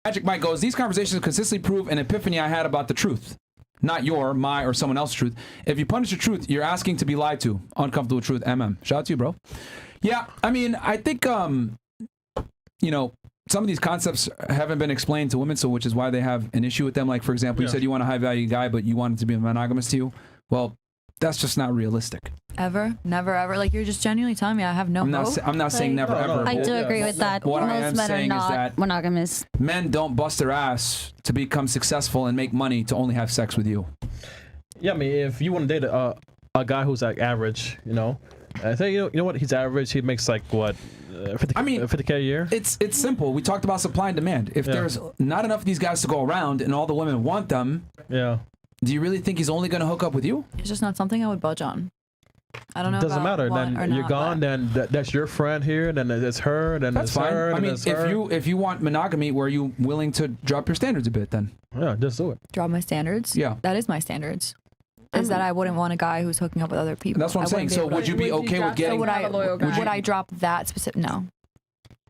Magic Mike goes, these conversations consistently prove an epiphany I had about the truth. Not your, my, or someone else's truth. If you punish the truth, you're asking to be lied to. Uncomfortable truth, Shout out to you, bro. Yeah, I mean, I think, you know, some of these concepts haven't been explained to women, so which is why they have an issue with them. Like, for example, you said you want a high-value guy, but you want him to be monogamous to you. Well, that's just not realistic. Ever? Never, ever? Like, you're just genuinely telling me I have no hope? I'm not saying never, ever. I do agree with that. What I am Most men are saying is not that monogamous. men don't bust their ass to become successful and make money to only have sex with you. Yeah, I mean, if you want to date a guy who's like average, you know, I think you know what, he's average. He makes like what, 50K a year. It's simple. We talked about supply and demand. If there's not enough of these guys to go around and all the women want them, do you really think he's only going to hook up with you? It's just not something I would budge on. I don't know. Doesn't matter. Then you're gone. Then that's your friend here. Then it's her. Then that's it's fine. her. I mean, if you want monogamy, were you willing to drop your standards a bit? Then just do it. Drop my standards. Yeah, that is my standards. Is that I wouldn't want a guy who's hooking up with other people. That's what I'm saying. So would you be okay with getting? Would I drop that specific? No.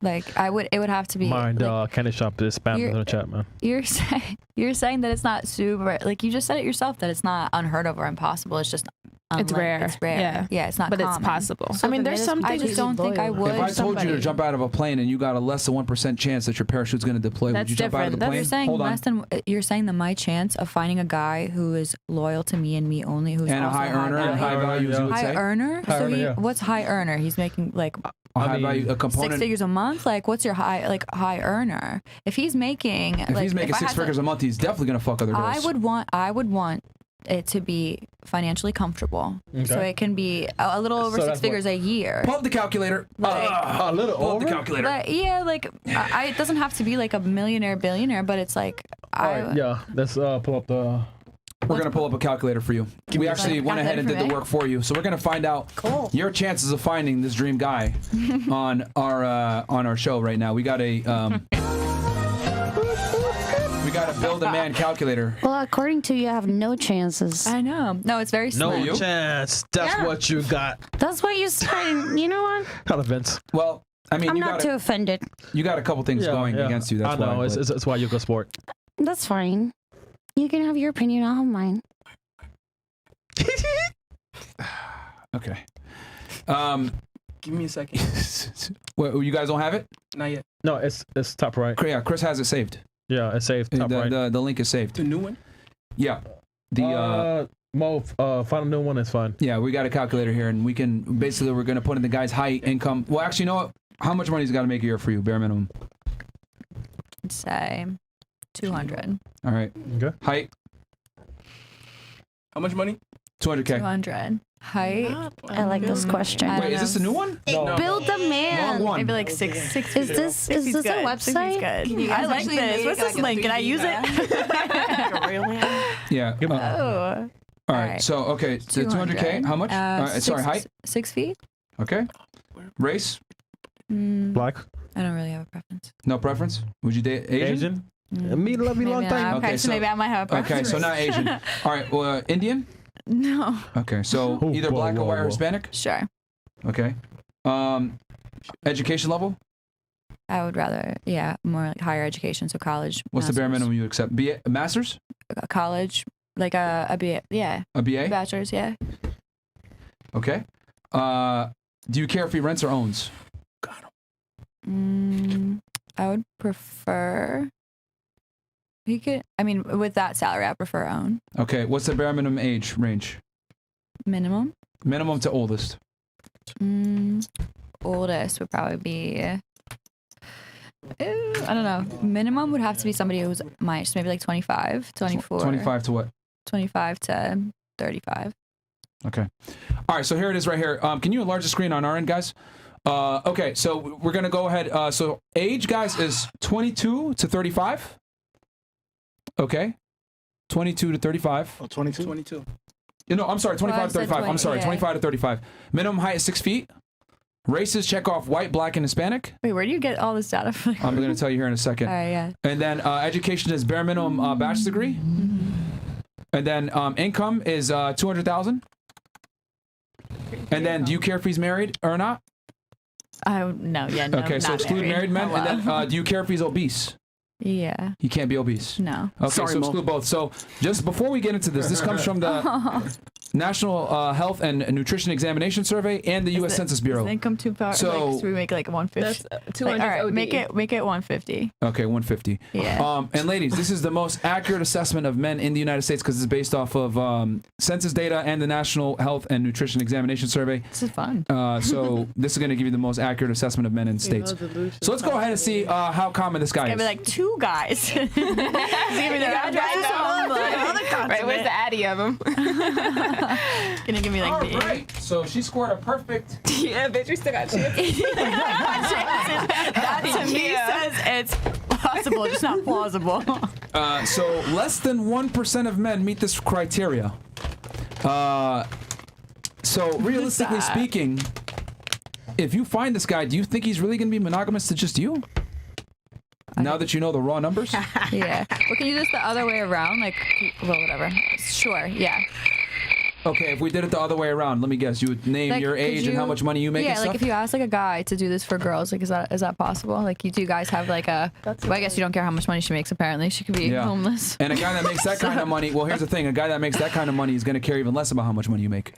Like I would. It would have to be. Mind candy shop this spam in the chat, man. You're saying that it's not super. Like you just said it yourself that it's not unheard of or impossible. It's just. It's rare. It's rare. Yeah, it's not. But common. it's possible. So I mean, there's something. I just don't think I would. If I told you to jump out of a plane and you got a less than 1% chance that your parachute's going to deploy, would you jump out of the plane? You're saying that my chance of finding a guy who is loyal to me and me only, who's and a also high earner and high value, as you would say. High earner. What's high earner? He's making like a high value, a component. 6 figures a month. Like, what's your high earner? If he's making, if he's making 6 figures a month, he's definitely going to fuck other girls. I would want it to be financially comfortable, so it can be a little over 6 figures a year. Pull up the calculator. A little pull over up the calculator. But yeah, like it doesn't have to be like a millionaire, billionaire, but it's like let's pull up the. We're going to pull up a calculator for you. We actually went ahead and did the work for you. So we're going to find out your chances of finding this dream guy on our show right now. We got a build a man calculator. Well, according to you, have no chances. I know. No, it's very no slim. chance. That's what you got. That's what you said. You know what? Not Vince. Well, I mean, I'm not too offended. You got a couple things going against you. That's I know. Why, it's why you go sport. That's fine. You can have your opinion. I'll have mine. Okay. Give me a second. What, you guys don't have it? Not yet. No, it's top right. Yeah, Chris has it saved. Yeah, it's saved. Top right. The link is saved. The new one? Yeah. Mo, find a new one. It's fine. Yeah, we got a calculator here, and we're gonna put in the guy's height, income. Well, actually, you know what? How much money's got to make a year for you, bare minimum? I'd say 200. All right. Okay. Height. How much money? 200K. 200. Height. I like this question. Wait, is this a new one? No. Build a man. Wrong one. Maybe like six. Is this a website? I like this. What's this link? Can I use it? Yeah. Oh. All right. So, okay. So 200K. How much? Sorry, height? 6 feet. Okay. Race? Black. I don't really have a preference. No preference? Would you date Asian? Me love me long time. Okay, so maybe I might have a preference. Okay, so not Asian. All right. Well, Indian? No. Okay. So either black or white or Hispanic? Sure. Okay. Education level? I would rather, more like higher education, so college. What's the bare minimum you accept? A master's? College, like a BA, A BA? Bachelor's, yeah. Okay. Do you care if he rents or owns? I would prefer. He could. I mean, with that salary, I prefer own. Okay. What's the bare minimum age range? Minimum. Minimum to oldest. Oldest would probably be. I don't know. Minimum would have to be somebody who's my age, maybe like 25, 24. 25 to what? 25 to 35. Okay. All right. So here it is right here. Can you enlarge the screen on our end, guys? Okay. So we're gonna go ahead. So age, guys, is 22 to 35. Okay. 22 to 35. Oh, 22? 22. No, I'm sorry, 25 to 35. I'm sorry, 25 to 35. Minimum height is 6 feet. Races, check off white, black, and Hispanic. Wait, where do you get all this data from? I'm going to tell you here in a second. All right, yeah. And then education is bare minimum bachelor's degree. Mm-hmm. And then income is 200,000. And then do you care if he's married or not? No, yeah, no. Okay, so exclude married men. Hello. And then do you care if he's obese? Yeah. You can't be obese. No. Okay, Sorry, so Mo. exclude both. So just before we get into this comes from the National Health and Nutrition Examination Survey and the U.S. Census Bureau. Is income too far? So- Like, we make like 150. That's 200 all right, OD. make it 150. Okay, 150. Yeah. And ladies, this is the most accurate assessment of men in the United States because it's based off of census data and the National Health and Nutrition Examination Survey. This is fun. So this is going to give you the most accurate assessment of men in the states. So let's go ahead and see how common this guy It's is. gonna be like 2 guys. Give me their addresses on Right, where's the addy of them? Gonna give me like All the right, so she scored a perfect. Yeah, bitch, we still got chances. that to me says it's possible, just not plausible. So less than 1% of men meet this criteria. So realistically speaking, if you find this guy, do you think he's really going to be monogamous to just you? Now that you know the raw numbers? Yeah. Well, can you do this the other way around? Like, well, whatever. Sure. Yeah. Okay, if we did it the other way around, let me guess. You would name Like, your could age and how much money you make Yeah, and like stuff? if you ask like a guy to do this for girls, like is that possible? Like, you do guys have like a? Well, I guess you don't care how much money she makes. Apparently, she could be Yeah. homeless. And a guy that makes that kind of money, well, here's the thing. A guy that makes that kind of money is going to care even less about how much money you make.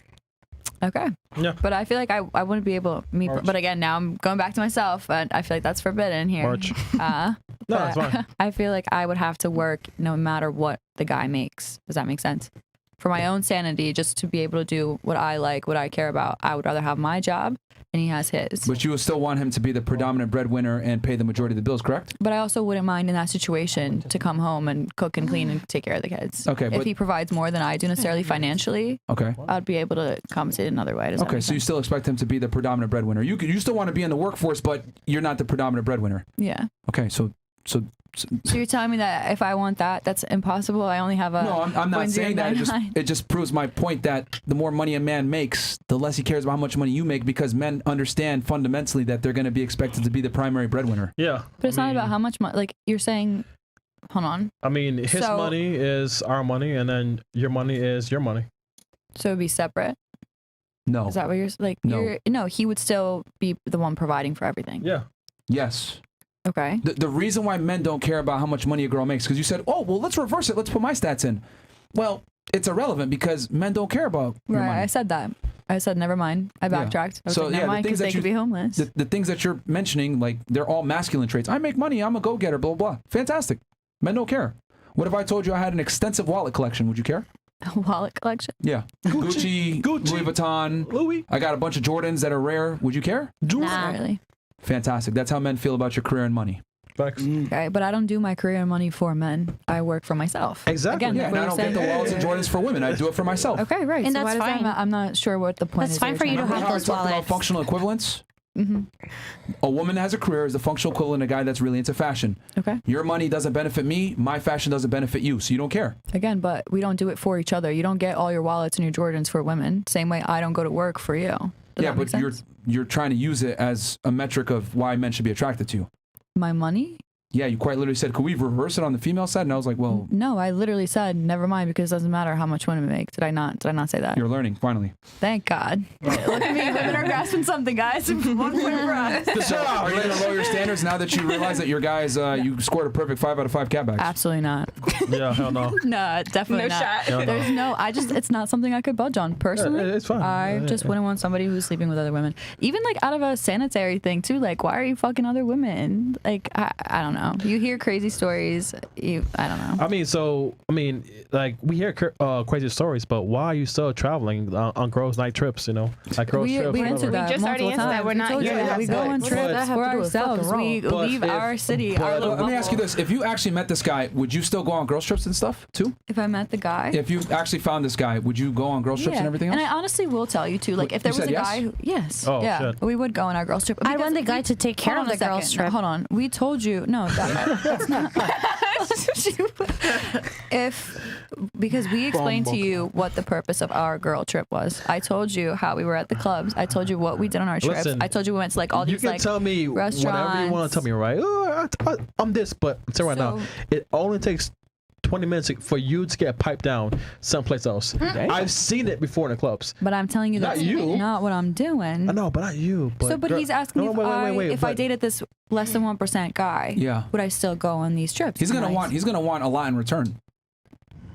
Okay. Yeah. But I feel like I wouldn't be able to meet. March. But again, now I'm going back to myself, and I feel like that's forbidden here. March. Uh, No, but it's fine. I feel like I would have to work no matter what the guy makes. Does that make sense? For my own sanity, just to be able to do what I like, what I care about, I would rather have my job and he has his. But you would still want him to be the predominant breadwinner and pay the majority of the bills, correct? But I also wouldn't mind in that situation to come home and cook and clean and take care of the kids. Okay, If but- he provides more than I do necessarily financially, Okay. I'd be able to compensate another way. Does that Okay, make so you sense? still expect him to be the predominant breadwinner. You still want to be in the workforce, but you're not the predominant breadwinner. Yeah. Okay, so So you're telling me that if I want that, that's impossible? I only have a no, I'm not saying that. 0.099. It just proves my point that the more money a man makes, the less he cares about how much money you make because men understand fundamentally that they're going to be expected to be the primary breadwinner. Yeah. But it's not about how much money. Like you're saying, hold on. I mean, his So- money is our money, and then your money is your money. So it'd be separate. No. Is that what you're like? No. No, he would still be the one providing for everything. Yeah. Yes. Okay. The reason why men don't care about how much money a girl makes, because you said, oh, well, let's reverse it. Let's put my stats in. Well, it's irrelevant because men don't care about your Right. money. I said that. I said never mind. I backtracked. I was So, like, yeah, never the mind things because that they could you- be homeless. The things that you're mentioning, like, they're all masculine traits. I make money. I'm a go-getter, blah, blah, blah. Fantastic. Men don't care. What if I told you I had an extensive wallet collection? Would you care? A wallet collection. Yeah. Gucci, Louis Vuitton. Louis. I got a bunch of Jordans that are rare. Would you care? Not really. Fantastic. That's how men feel about your career and money. Facts. Okay, but I don't do my career and money for men. I work for myself. Exactly. Again, Yeah, like and what I you're don't get saying. the wallets and Jordans for women. I do it for myself. Okay, right. And so why that's does that fine. ma- I'm not sure what the point That's is. fine for you to Remember have how I those talked about wallets. functional equivalence? Mm-hmm. A woman that has a career is the functional equivalent of a guy that's really into fashion. Okay. Your money doesn't benefit me. My fashion doesn't benefit you. So you don't care. Again, but we don't do it for each other. You don't get all your wallets and your Jordans for women. Same way I don't go to work for you. Does Yeah, that make but sense? you're trying to use it as a metric of why men should be attracted to you. My money? Yeah, you quite literally said, could we reverse it on the female side? And I was like, well, No, I literally said never mind because it doesn't matter how much women make. Did I not say that? you're learning, finally. Thank God. Look at me. Women are grasping something, guys. 1 point for us. So, are you going to lower your standards now that you realize that your guys, you scored a perfect 5 out of 5 catbacks? Absolutely not. Yeah, hell no. No, definitely No not. shot. Hell no. There's no. It's not something I could budge on personally. It's fine. I Yeah, just yeah. wouldn't want somebody who's sleeping with other women. Even like out of a sanitary thing too. Like, why are you fucking other women? Like, I don't know. You hear crazy stories. I don't know. Like we hear crazy stories, but why are you still traveling on girls' night trips? You know, like girls' trips. We answered whatever. that We just already multiple answered that. times. We're We not told you here. that. We go But- on but- trips That have for to do with ourselves. fucking We But leave if- our city, but- our little Let me ask you bubble. this. If you actually met this guy, would you still go on girls' trips and stuff, too? If I met the guy. If you actually found this guy, would you go on girls' trips and everything else? And I honestly will tell you too. Like, What, if there you was a said yes? guy, who, yes, Oh, yeah, shit. we would go on our girls trip. I want the guy to take care Hold of on the a girls' second. trip. Hold on. We told you no. That's not. Because we explained to you what the purpose of our girl trip was. I told you how we were at the clubs. I told you what we did on our trips. Listen, I told you we went to like all You these can like tell me whatever you want restaurants. to tell me, right? Oh, I'm this, but I'm telling right now, So- it only takes 20 minutes for you to get piped down someplace else. I've seen it before in the clubs. But I'm telling you, Not that's you. not what I'm doing. I know, but not you. But So, but he's asking me if I dated this less than 1% guy, Yeah. would I still go on these trips? He's gonna And want a lot in return.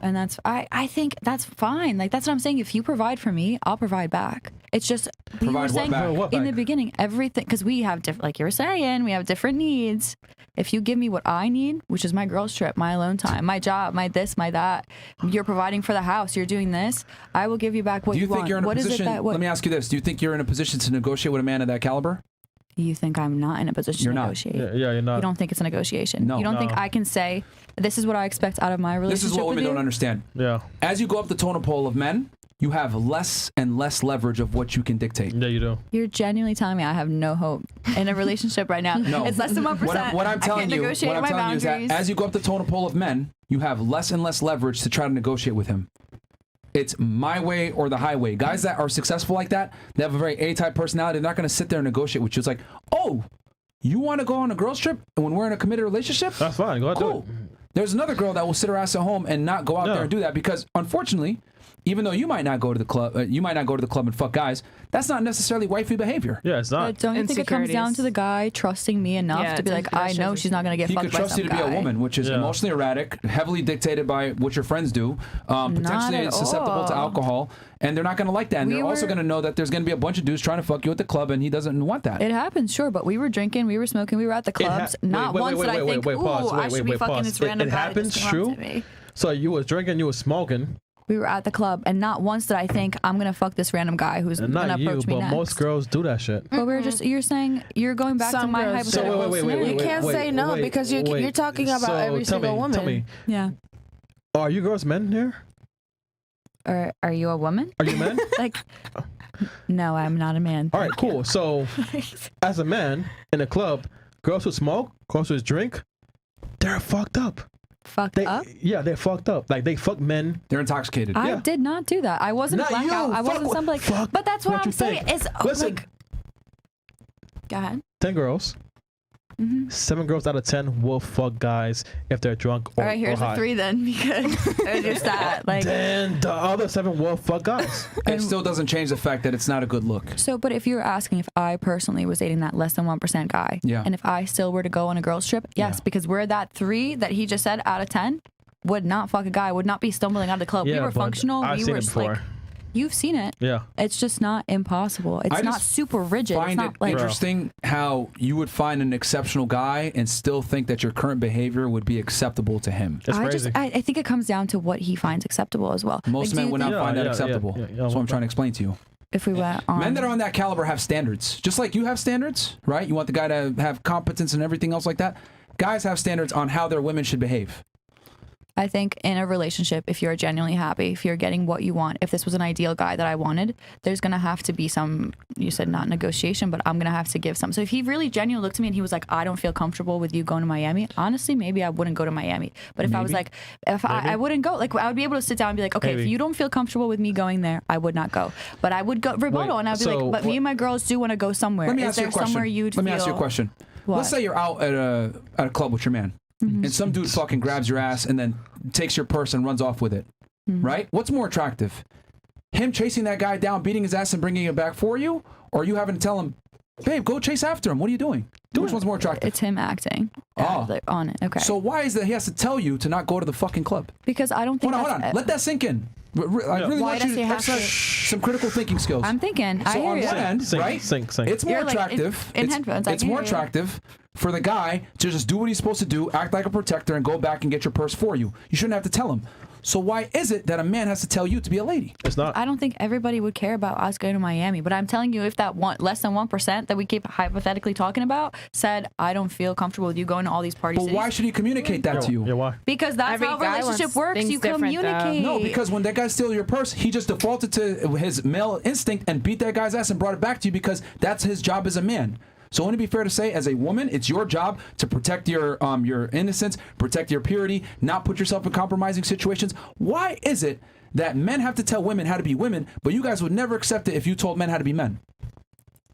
and that's I think that's fine. Like that's what I'm saying. If you provide for me, I'll provide back. It's just we Provide were what saying back? What in the back? beginning everything because we have different, like you were saying, we have different needs. If you give me what I need, which is my girls trip, my alone time, my job, my this, my that, you're providing for the house, you're doing this, I will give you back what Do you think want. you're in a What is position? it that what Let me ask you this: do you think you're in a position to negotiate with a man of that caliber? you think I'm not in a position You're to not. negotiate? Yeah, you're not. You don't think it's a negotiation? No. You don't think No. I can say this is what I expect out of my relationship This is what with women you? don't understand. Yeah. As you go up the totem pole of men, you have less and less leverage of what you can dictate. Yeah, you do. You're genuinely telling me I have no hope in a relationship right now. No. It's less than 1%. What I'm telling you, is that as you go up the totem pole of men, you have less and less leverage to try to negotiate with him. It's my way or the highway. Guys that are successful like that, they have a very A-type personality. They're not going to sit there and negotiate with you. It's like, oh, you want to go on a girls trip when we're in a committed relationship? That's fine. Go ahead, Cool. do it. There's another girl that will sit her ass at home and not go out there and do that because, unfortunately, even though you might not go to the club, and fuck guys. That's not necessarily wifey behavior. Yeah, it's not. But don't you think it comes down to the guy trusting me enough to be like, I know she's not going to get He fucked could by trust some you to be guy. a woman, which is emotionally erratic, heavily dictated by what your friends do, potentially at susceptible to all. alcohol, and they're not going to like that. And We they're also were- going to know that there's going to be a bunch of dudes trying to fuck you at the club, and he doesn't want that. It happens, sure, but we were drinking, we were smoking, we were at the clubs. Not once did I think, ooh, I should be fucking this random It guy that happens, just came up true. to me. So you was drinking, you was smoking, We were at the club, and not once did I think I'm gonna fuck this random guy who's and gonna not you, approach me but next. most girls do that shit. But we're just you're saying you're going back to Some my girls do. hypothetical scenario. You can't say no because you're talking about every tell single me, woman. Tell me, Yeah. are you girls men here? Or are you a woman? Are you men? Like, no, I'm not a man. All right, cool. So, as a man in a club, girls who smoke, girls who drink, they're fucked up. Fucked They, up. yeah, they're fucked up. Like they fuck men. They're intoxicated. I Yeah. did not do that. I wasn't Not blackout. you. I wasn't Fuck some like. fuck But that's what what I'm you saying. think. Is Listen. like. Go ahead. 10 girls. Mm-hmm. 7 girls out of 10 will fuck guys if they're drunk or All right, here's or a high. 3 then, because there's your stat. Like, Then the other 7 will fuck guys. It still doesn't change the fact that it's not a good look. so, but if you're asking if I personally was dating that less than 1% guy, Yeah. and if I still were to go on a girls trip, yes, Yeah. because we're that 3 that he just said out of 10 would not fuck a guy, would not be stumbling out of the club. Yeah, we were but functional. I've We seen were it before. like, you've seen it. Yeah. It's just not impossible. It's I not just super rigid. It's Find not it like interesting how you would find an exceptional guy and still think that your current behavior would be acceptable to him. It's crazy. I think it comes down to what he finds acceptable as well. Most Like, do men you would not think find that Yeah, acceptable. yeah. That's what I'm trying to explain to you. if we went on Men that are on that caliber have standards. Just like you have standards, right? You want the guy to have competence and everything else like that. Guys have standards on how their women should behave. I think in a relationship, if you're genuinely happy, if you're getting what you want, if this was an ideal guy that I wanted, there's going to have to be some, you said not negotiation, but I'm going to have to give some. So if he really genuinely looked at me and he was like, I don't feel comfortable with you going to Miami, honestly, maybe I wouldn't go to Miami. But if I was like, if I wouldn't go, like I would be able to sit down and be like, okay, if Maybe. you don't feel comfortable with me going there, I would not go. But I would go rebuttal and I'd be so like, but me and my girls do want to go somewhere. Let me Is ask you there a question. somewhere you'd Let me feel? ask you a question. What? Let's say you're out at a club with your man, and some dude fucking grabs your ass and then takes your purse and runs off with it. Right? What's more attractive? Him chasing that guy down, beating his ass and bringing it back for you? Or you having to tell him, babe, go chase after him. What are you doing? Which one's more attractive? It's him acting Oh. like, on it. Okay. So why is that he has to tell you to not go to the fucking club? because I don't think Hold that's on. Let that sink in. I really Why want does you he to have exercise to- some critical thinking skills. I'm thinking. I So hear on you. one end, Sink, right? sink. It's more You're like, attractive. in headphones, I It's can more hear you. attractive for the guy to just do what he's supposed to do, act like a protector, and go back and get your purse for you. You shouldn't have to tell him. So why is it that a man has to tell you to be a lady? It's not. I don't think everybody would care about us going to Miami, but I'm telling you, if that less than 1% that we keep hypothetically talking about said, I don't feel comfortable with you going to all these parties. But why should he communicate that to you? Yeah, why? Because that's Every how a guy relationship wants works. things You different, though. communicate. No, because when that guy steals your purse, he just defaulted to his male instinct and beat that guy's ass and brought it back to you because that's his job as a man. So wouldn't it be fair to say, as a woman, it's your job to protect your innocence, protect your purity, not put yourself in compromising situations? Why is it that men have to tell women how to be women, but you guys would never accept it if you told men how to be men?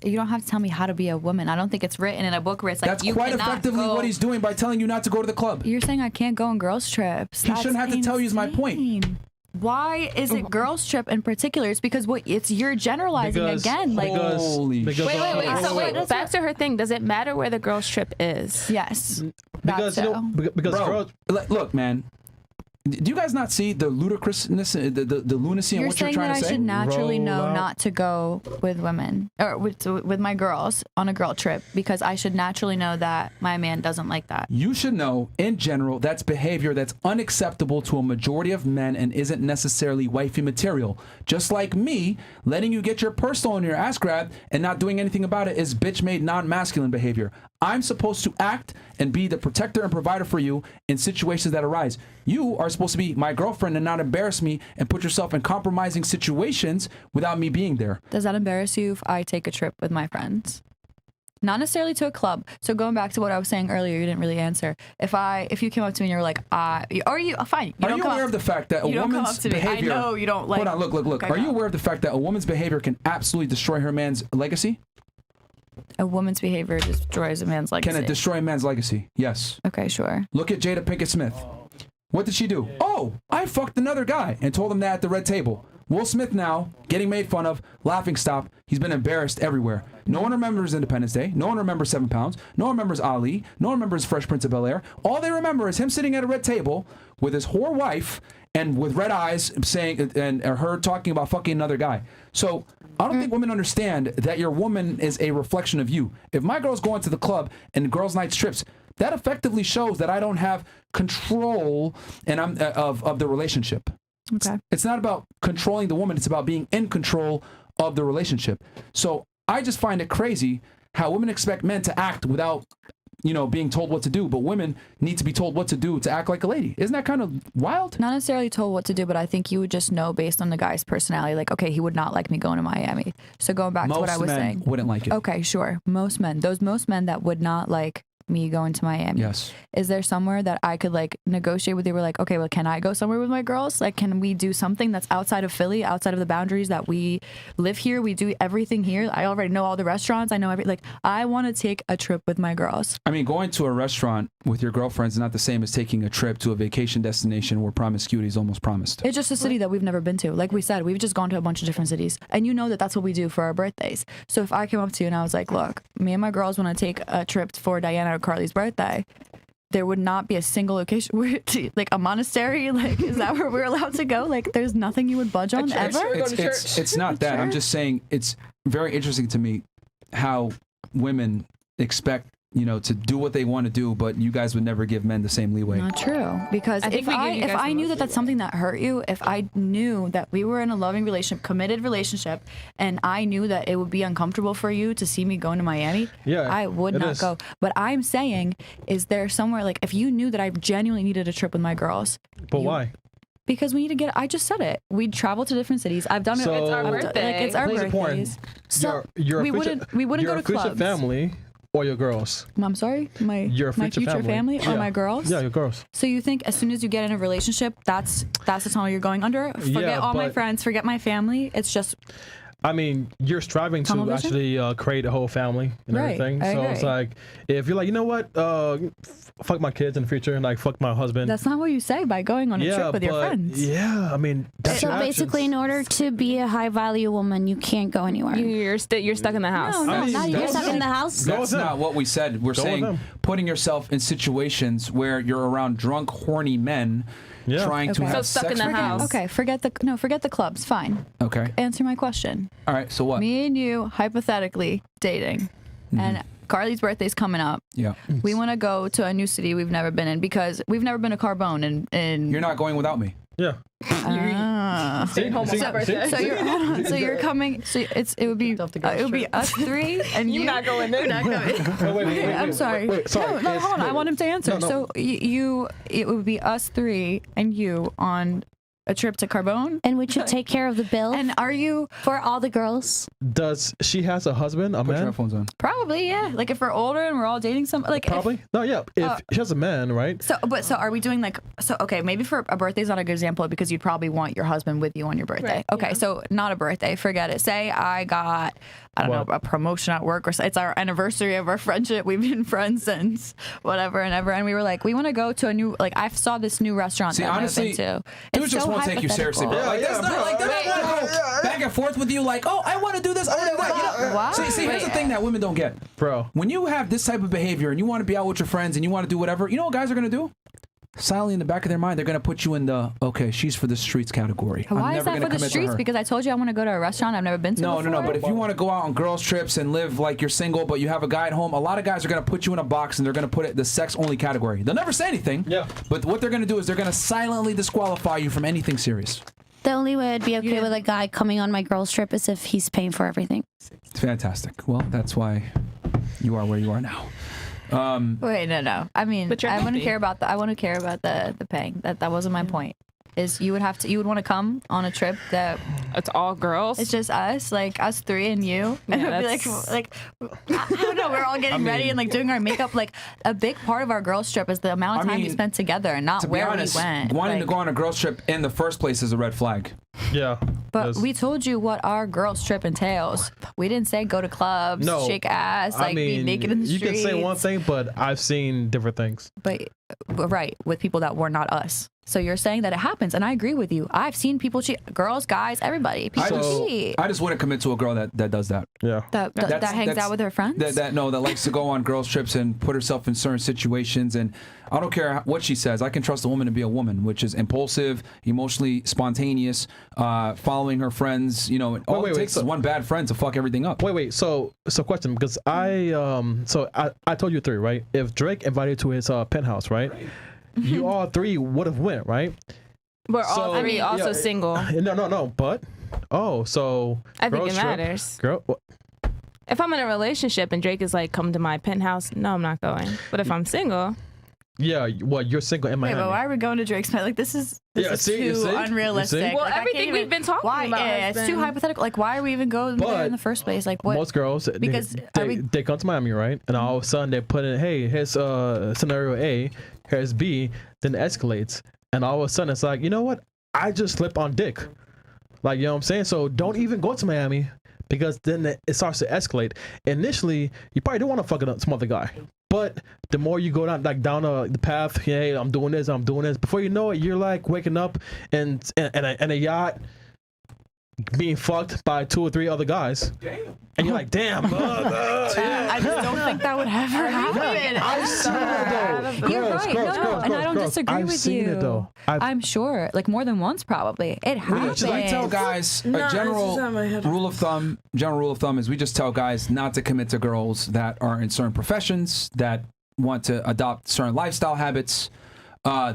you don't have to tell me how to be a woman. I don't think it's written in a book where it's like That's you quite cannot effectively go. what he's doing by telling you not to go to the club. You're saying I can't go on girls trips. He shouldn't have to tell you is my point. Insane. Why is it girls trip in particular? It's because you're generalizing again. Like holy Wait. So wait, back to her thing. Does it matter where the girls trip is? yes, Because that's you know, because Bro, girls. look, man. Do you guys not see the ludicrousness, the lunacy in You're what you're saying trying that to I say? should naturally Roll know out. not to go with women or with my girls on a girl trip because I should naturally know that my man doesn't like that. You should know, in general, that's behavior that's unacceptable to a majority of men and isn't necessarily wifey material. Just like me, letting you get your purse stolen or your ass grabbed and not doing anything about it is bitch-made non-masculine behavior. I'm supposed to act and be the protector and provider for you in situations that arise. You are supposed to be my girlfriend and not embarrass me and put yourself in compromising situations without me being there. Does that embarrass you if I take a trip with my friends? Not necessarily to a club. So going back to what I was saying earlier, you didn't really answer. If you came up to me and you were like, fine. You Are you aware of the fact that a you don't come up woman's to me. behavior... I know you don't like... Hold on, look. Okay, Are you go. aware of the fact that a woman's behavior can absolutely destroy her man's legacy? A woman's behavior destroys a man's legacy. Can it destroy a man's legacy? Yes. Okay, sure. Look at Jada Pinkett Smith. What did she do? Oh, I fucked another guy and told him that at the red table. Will Smith now, getting made fun of, laughing stock. He's been embarrassed everywhere. No one remembers Independence Day. No one remembers 7 Pounds. No one remembers Ali. No one remembers Fresh Prince of Bel-Air. All they remember is him sitting at a red table with his whore wife and with red eyes saying, and her talking about fucking another guy. So I don't think women understand that your woman is a reflection of you. If my girl's going to the club and girls' night trips, that effectively shows that I don't have control and of the relationship. Okay. It's not about controlling the woman. It's about being in control of the relationship. So I just find it crazy how women expect men to act without, being told what to do. But women need to be told what to do to act like a lady. Isn't that kind of wild? Not necessarily told what to do, but I think you would just know based on the guy's personality. Like, okay, he would not like me going to Miami. So going back to what I was saying. Most men wouldn't like it. Okay, sure. Most men that would not like me going to Miami. Yes. Is there somewhere that I could like negotiate with you? We're like, okay, well, can I go somewhere with my girls? Like, can we do something that's outside of Philly, outside of the boundaries that we live here? We do everything here. I already know all the restaurants. I know I want to take a trip with my girls. I mean, going to a restaurant with your girlfriends is not the same as taking a trip to a vacation destination where promiscuity is almost promised. It's just a city that we've never been to. Like we said, we've just gone to a bunch of different cities. And you know that that's what we do for our birthdays. So if I came up to you and I was like, look, me and my girls want to take a trip for Diana or Carly's birthday, there would not be a single location where, like a monastery, like, is that where we're allowed to go? Like, there's nothing you would budge on ever? It's not that. I'm just saying it's very interesting to me how women expect, to do what they want to do, but you guys would never give men the same leeway. Not true. Because if I knew that that's something that hurt you, if I knew that we were in a loving relationship, committed relationship, and I knew that it would be uncomfortable for you to see me going to Miami, I would not go. But I'm saying, is there somewhere, like, if you knew that I genuinely needed a trip with my girls. But why? Because we need to get, I just said it. We'd travel to different cities. I've done it. So, it's our birthday. Like, it's our birthdays. So we wouldn't go to clubs. Family or your girls? I'm sorry? My future family or my girls? Yeah, your girls. So you think as soon as you get in a relationship, that's the tunnel you're going under? Forget all my friends, forget my family. It's just... I mean, you're striving to actually create a whole family and everything. So it's like, if you're like, you know what, fuck my kids in the future and like fuck my husband. That's not what you say by going on a trip with your friends. Yeah, I mean, that's so basically, in order to be a high value woman, you can't go anywhere. You're stuck in the house. No, you're stuck in the house. That's not what we said. We're saying putting yourself in situations where you're around drunk, horny men. Yeah. Trying to have stuck sex in the with house. Okay, forget the clubs. Fine. Okay. Answer my question. All right. So what? Me and you hypothetically dating, and Carly's birthday's coming up. Yeah. We want to go to a new city we've never been in because we've never been to Carbone. And you're not going without me. Yeah. Staying home on my birthday. So you're coming. So it would be us three and You're not going there. You're not coming. Wait, I'm sorry. sorry. No, hold on. I want him to answer. No. So it would be us three and you on a trip to Carbone? And would you take care of the bill? And are you for all the girls? Does she has a husband, a Put your man? headphones on. probably like if we're older and we're all dating some like Probably. No, yeah. If she has a man, right? So are we doing like okay, maybe for a birthday is not a good example because you'd probably want your husband with you on your birthday. Right, Okay, yeah. so not a birthday, forget it. Say I got know, a promotion at work or it's our anniversary of our friendship. We've been friends since whatever and ever, and we were like, we want to go to a new I saw this new restaurant that honestly, I've been to. Dudes just won't take you seriously, bro. Like, that's not like they're not gonna go back and forth with you like, oh, I want to do this, I want to do that. You know? Why? See, here's the thing that women don't get. Bro. When you have this type of behavior and you want to be out with your friends and you want to do whatever, you know what guys are gonna do? Silently in the back of their mind, they're gonna put you in the okay, she's for the streets category. Why is that for the streets? Because I told you I want to go to a restaurant I've never been to before. No. But if you want to go out on girls' trips and live like you're single, but you have a guy at home, a lot of guys are gonna put you in a box and they're gonna put it the sex-only category. They'll never say anything. Yeah. But what they're gonna do is they're gonna silently disqualify you from anything serious. The only way I'd be okay with a guy coming on my girls' trip is if he's paying for everything. Fantastic. Well, that's why you are where you are now. Wait, no. I mean, But you're I wouldn't happy. care about the. I wouldn't care about the paying. That wasn't my point. Is you would want to come on a trip that It's all girls. it's just us, like us three and you. And Yeah, it would be like I don't know. We're all getting ready and like doing our makeup. Like a big part of our girls trip is the amount of time we spent together and not To be where honest, we went. wanting to Like, go on a girls' trip in the first place is a red flag. Yeah. But Yes. we told you what our girls trip entails. We didn't say go to clubs, No, shake ass, I like mean, be naked in the you streets. can say one thing, but I've seen different things. But right, with people that were not us. So you're saying that it happens, and I agree with you. I've seen people cheat, girls, guys, everybody. People cheat. I just wouldn't commit to a girl that does that. Yeah. That hangs out with her friends. That likes to go on girls' trips and put herself in certain situations. And I don't care what she says. I can trust a woman to be a woman, which is impulsive, emotionally spontaneous, following her friends. You know, all it takes is one bad friend to fuck everything up. Wait. So question, because I told you three, right? If Drake invited you to his penthouse, right? You all three would have went, right? We're all three also single. No. But so I think girls it trip- matters. What? If I'm in a relationship and Drake is like, come to my penthouse, no, I'm not going. But if I'm single, Yeah. What? You're single in Wait, Miami. but why are we going to Drake's night? Like this is too unrealistic. Well, Like, I can't everything we've been talking why, about Yeah, has it's too been- hypothetical. Like why are we even going there in the first place? Like what? Most girls, Because they come to Miami, right? And all of a sudden they put in, hey, here's scenario A, here's B, then it escalates. And all of a sudden it's like, you know what? I just slipped on dick. Like, you know what I'm saying? So don't even go to Miami because then it starts to escalate. Initially, you probably don't want to fuck some other guy. But the more you go down the path, hey, I'm doing this. Before you know it, you're like waking up in a yacht, being fucked by 2 or 3 other guys. Damn. And you're like, damn. I just don't think that would ever happen. I've seen it though. You're right. No, and I don't disagree I've with seen you. it though. I'm sure, like more than once, probably. It happens. I tell guys a general rule of thumb. General rule of thumb is we just tell guys not to commit to girls that are in certain professions that want to adopt certain lifestyle habits.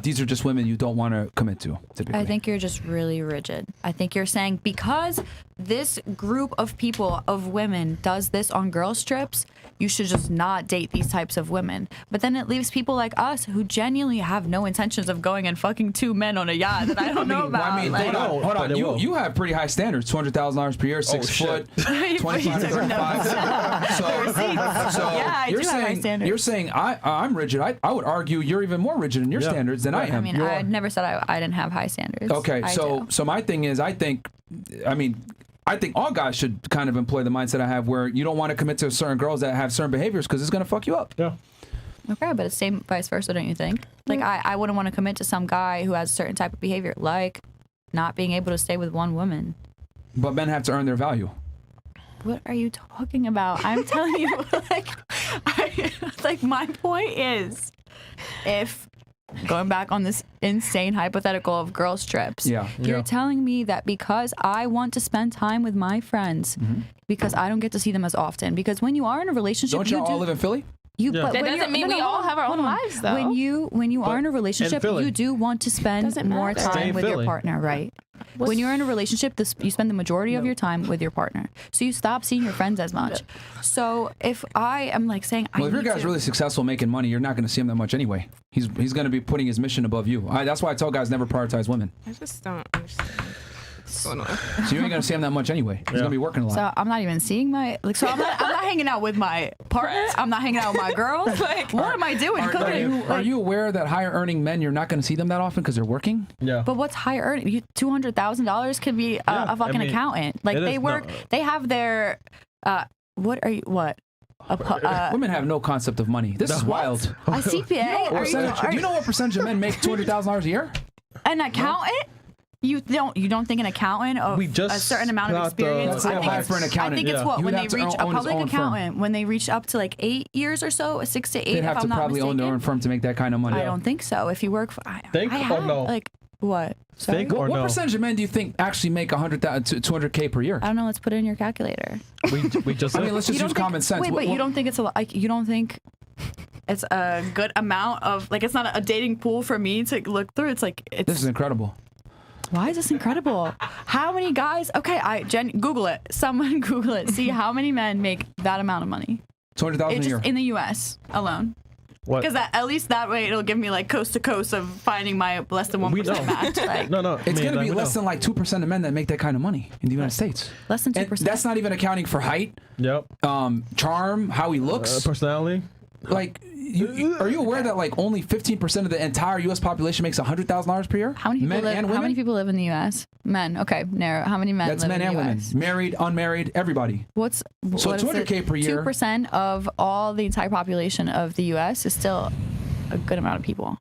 These are just women you don't want to commit to. Typically, I think you're just really rigid. I think you're saying because this group of people, of women, does this on girls' trips, you should just not date these types of women. But then it leaves people like us who genuinely have no intentions of going and fucking 2 men on a yacht that I don't know about. I mean, Like, hold on. You have pretty high standards. $200,000 per year, 6 foot, 25 to 35. So yeah, I you're do have high saying standards. you're saying I'm rigid. I would argue you're even more rigid in your standards than I am. I mean, I never said I didn't have high standards. Okay, I so do. so my thing is, I think all guys should kind of employ the mindset I have, where you don't want to commit to certain girls that have certain behaviors because it's gonna fuck you up. Yeah. Okay, but it's same vice versa, don't you think? Like I wouldn't want to commit to some guy who has a certain type of behavior, like not being able to stay with one woman. But men have to earn their value. What are you talking about? I'm telling you, like my point is, if going back on this insane hypothetical of girls' trips, you're telling me that because I want to spend time with my friends, because I don't get to see them as often, because when you are in a relationship, Don't y'all all live in Philly? But that doesn't mean we all have our own lives, though. When you are in a relationship, you do want to spend more matter. time Stay in with your Philly. partner, right? When you're in a relationship, you spend the majority of your time with your partner, so you stop seeing your friends as much. So if I am like saying, Well, if your guy's really successful making money, you're not going to see him that much anyway. He's going to be putting his mission above you. That's why I tell guys never prioritize women. I just don't understand. So you ain't gonna see him that much anyway. He's gonna be working a lot. So I'm not even seeing I'm not hanging out with my partner. I'm not hanging out with my girls. Like, what am I doing? Are you aware that higher earning men, you're not gonna see them that often because they're working? Yeah. But what's higher earning? $200,000 could be a fucking accountant. Like they work. They have their. What are you? What? Women have no concept of money. This is wild. A CPA? Do you know what percentage of men make $200,000 a year? An accountant? You don't think an accountant of a certain amount of experience? That's high for an accountant. I think it's what when they reach a public accountant when they reach up to like 8 years or so, 6 to 8. They'd have to probably own their own firm to make that kind of money. I don't think so. If you work for, think or no? Like what? Sorry? Think or no? What percentage of men do you think actually make 200K per year? I don't know. Let's put it in your calculator. We just. I mean, let's just use common sense. Wait, but you don't think it's a lot? Like you don't think it's a good amount of like it's not a dating pool for me to look through. It's like this is incredible. Why is this incredible? How many guys? Okay, Google it. Someone Google it. See how many men make that amount of money. 200,000 a year in the U.S. alone. What? Because at least that way it'll give me like coast to coast of finding my less than 1% match. Like, no. It's going to be less than like 2% of men that make that kind of money in the United States. Less than 2%. And that's not even accounting for height. Yep. Charm, how he looks, personality. Like. Are you aware that like only 15% of the entire U.S. population makes $100,000 per year? How many people live? How many people live in the U.S.? Men. Okay, narrow. How many men? That's live men in the and US? women, married, unmarried, everybody. So 200K per year. 2% of all the entire population of the U.S. is still a good amount of people.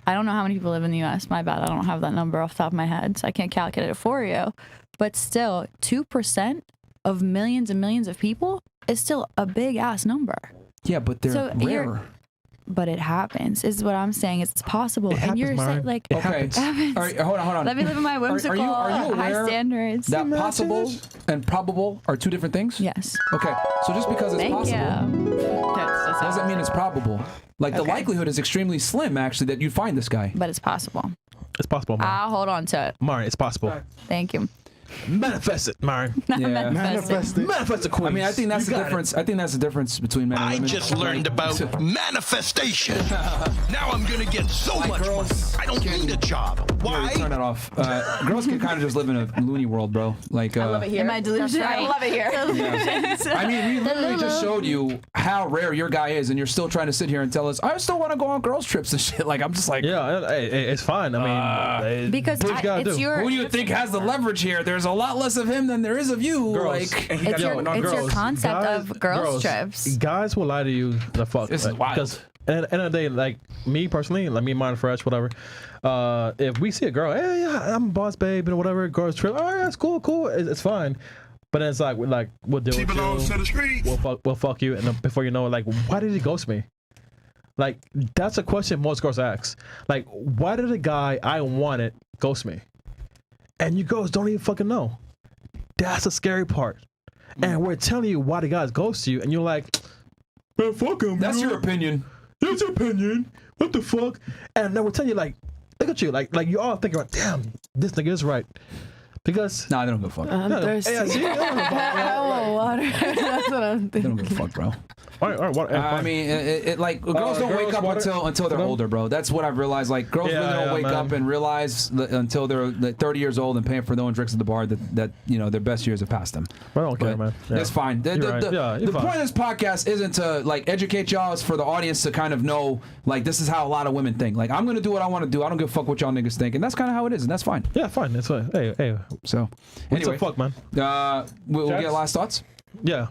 I don't know how many people live in the U.S. My bad. I don't have that number off the top of my head, so I can't calculate it for you. But still, 2% of millions and millions of people is still a big ass number. Yeah, but they're rare. But it happens, is what I'm saying. It's possible. And you're saying, like, it happens. All right, hold on. Let me live in my whimsical, are you aware high standards. That possible and probable are two different things? Yes. Okay, so just because it's possible doesn't mean it's probable. Like, the likelihood is extremely slim, actually, that you find this guy. But it's possible. It's possible, Mari. I'll hold on to it. Mari, it's possible. Thank you. Manifest it, Mari. Yeah. Manifest it, queen. I mean, I think that's the difference. I think that's the difference between men and women. I just learned about manifestation. Now I'm gonna get so much money. I don't need a job. Why? Turn that off. Girls can kind of just live in a loony world, bro. Like, I love it here. Am I delusional? Right. I love it here. I mean, we literally just showed you how rare your guy is, and you're still trying to sit here and tell us, I still want to go on girls' trips and shit. Like, I'm just like, yeah, it's fine. I mean, because it's your. Who do you think has the leverage here? There's a lot less of him than there is of you. Girls. Like, it's your concept of girls' trips. Guys will lie to you the fuck. This is wild. Because at the end of the day, like me personally, like me, mine, fresh, whatever. If we see a girl, hey, yeah, I'm a boss babe and whatever, girls trip, all right, that's cool, it's fine. But then it's like we'll deal with you. We'll fuck you, and then before you know it, like, why did he ghost me? Like, that's a question most girls ask. Like, why did a guy I wanted ghost me? And you girls don't even fucking know. That's the scary part. And we're telling you why the guys ghost you, and you're like, man, fuck him. that's your opinion. That's your opinion. What the fuck? And then we're telling you, like, look at you, like you all thinking, like, damn, this nigga is right. Because Nah, they don't give a fuck. I'm thirsty. yeah, see, I want water. That's what I'm They thinking. don't give a fuck, bro. all right, I mean, it like girls don't wake up until they're older, bro. That's what I've realized. Like, girls really don't wake up and realize until they're like 30 years old and paying for their own drinks at the bar that you know their best years have passed them. I don't care, man. Yeah. It's fine. The point of this podcast isn't to like educate y'all. It's for the audience to kind of know like this is how a lot of women think. Like, I'm gonna do what I want to do. I don't give a fuck what y'all niggas think, and that's kind of how it is, and that's fine. Yeah, fine. That's fine. Hey. So What anyway, the fuck, man? we'll Chats? get last thoughts. Yeah.